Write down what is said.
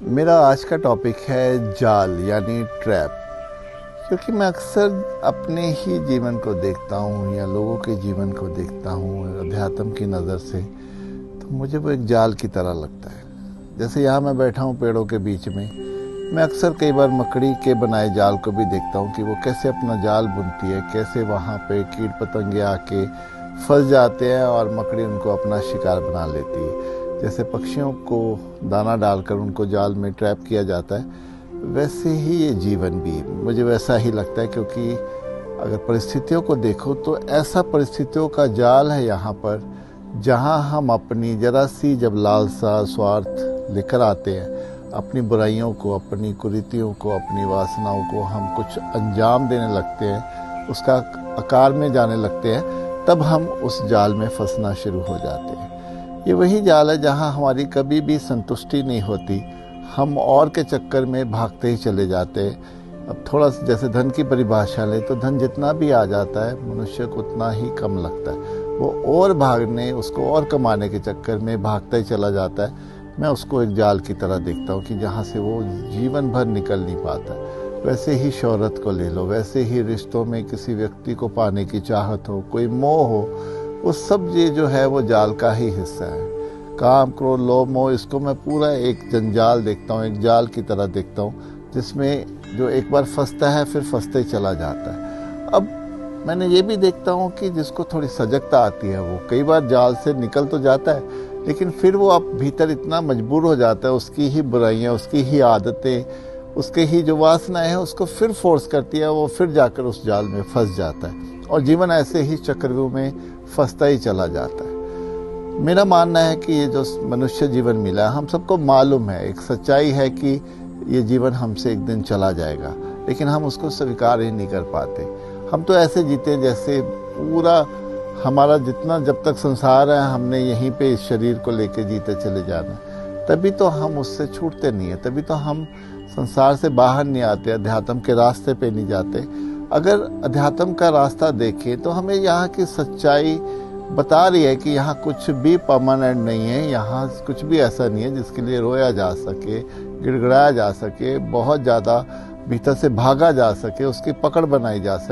मेरा आज का टॉपिक है जाल यानी ट्रैप। क्योंकि मैं अक्सर अपने ही जीवन को देखता हूँ या लोगों के जीवन को देखता हूँ अध्यात्म की नज़र से, तो मुझे वो एक जाल की तरह लगता है। जैसे यहाँ मैं बैठा हूँ पेड़ों के बीच में, मैं अक्सर कई बार मकड़ी के बनाए जाल को भी देखता हूँ कि वो कैसे अपना जाल बुनती है, कैसे वहाँ पे कीट पतंगे आके फंस जाते हैं और मकड़ी उनको अपना शिकार बना लेती है। जैसे पक्षियों को दाना डालकर उनको जाल में ट्रैप किया जाता है, वैसे ही ये जीवन भी मुझे वैसा ही लगता है। क्योंकि अगर परिस्थितियों को देखो तो ऐसा परिस्थितियों का जाल है यहाँ पर, जहाँ हम अपनी जरा सी जब लालसा स्वार्थ लेकर आते हैं, अपनी बुराइयों को, अपनी कुरीतियों को, अपनी वासनाओं को हम कुछ अंजाम देने लगते हैं, उसका आकार में जाने लगते हैं, तब हम उस जाल में फंसना शुरू हो जाते हैं। ये वही जाल है जहाँ हमारी कभी भी संतुष्टि नहीं होती, हम और के चक्कर में भागते ही चले जाते हैं। अब थोड़ा जैसे धन की परिभाषा ले तो धन जितना भी आ जाता है मनुष्य को उतना ही कम लगता है, वो और भागने, उसको और कमाने के चक्कर में भागता ही चला जाता है। मैं उसको एक जाल की तरह देखता हूँ कि जहाँ से वो जीवन भर निकल नहीं पाता। वैसे ही शोहरत को ले लो, वैसे ही रिश्तों में किसी व्यक्ति को पाने की चाहत हो, कोई मोह हो, वो सब ये जो है वो जाल का ही हिस्सा है। काम, क्रोध, लोभ, मोह, इसको मैं पूरा एक जंजाल देखता हूँ, एक जाल की तरह देखता हूँ, जिसमें जो एक बार फंसता है फिर फंसते ही चला जाता है। अब मैंने ये भी देखता हूँ कि जिसको थोड़ी सजगता आती है वो कई बार जाल से निकल तो जाता है, लेकिन फिर वो अब भीतर इतना मजबूर हो जाता है, उसकी ही बुराइयाँ, उसकी ही आदतें, उसके ही जो वासनाएं हैं उसको फिर फोर्स करती है, वो फिर जाकर उस जाल में फंस जाता है और जीवन ऐसे ही चक्रव्यूह में फंसता ही चला जाता है। मेरा मानना है कि ये जो मनुष्य जीवन मिला है, हम सबको मालूम है, एक सच्चाई है कि ये जीवन हमसे एक दिन चला जाएगा, लेकिन हम उसको स्वीकार ही नहीं कर पाते। हम तो ऐसे जीते जैसे पूरा हमारा जितना जब तक संसार है हमने यहीं पे इस शरीर को लेके जीते चले जाना, तभी तो हम उससे छूटते नहीं है, तभी तो हम संसार से बाहर नहीं आते, अध्यात्म के रास्ते पे नहीं जाते। अगर अध्यात्म का रास्ता देखें तो हमें यहाँ की सच्चाई बता रही है कि यहाँ कुछ भी परमानेंट नहीं है, यहाँ कुछ भी ऐसा नहीं है जिसके लिए रोया जा सके, गिड़गिड़ाया जा सके, बहुत ज़्यादा भीतर से भागा जा सके, उसकी पकड़ बनाई जा सके।